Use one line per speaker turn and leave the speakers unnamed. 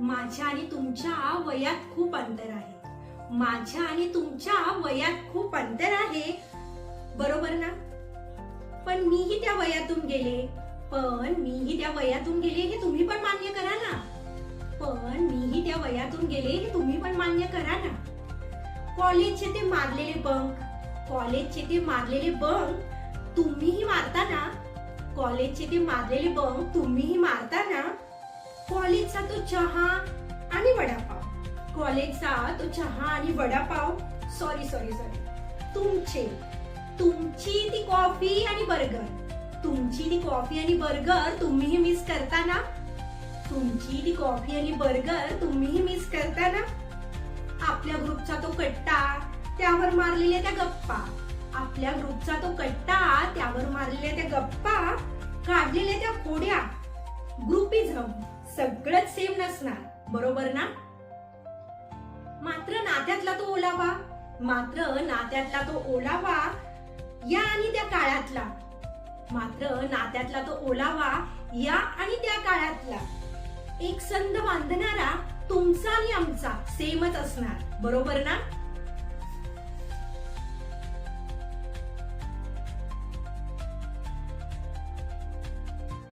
माझ्या आणि तुमच्या वयात खूप अंतर आहे. माझ्या आणि तुमच्या वयात खूप अंतर आहे, बरोबर ना? पण मीही त्या वयातून गेले हे तुम्ही पण मान्य करा ना. मीही त्या वयातून गेले हे तुम्ही पण मान्य करा ना. कॉलेजचे ते मारलेले बंक तुम्हीही मारता ना. कॉलेजचा तो चहा आणि वडापाव सॉरी तुमची ती कॉफी आणि बर्गर तुम्हीही मिस करता ना. आपल्या ग्रुपचा तो कट्टा, त्यावर मारलेल्या त्या गप्पा, काढलेल्या त्या खोड्या, ग्रुपिझम सगळंच सेम नसणार, बरोबर ना? मात्र नात्यातला तो ओलावा या आणि त्या काळातला एक संध बांधणारा तुमचा आणि आमचा सेमच असणार, बरोबर ना?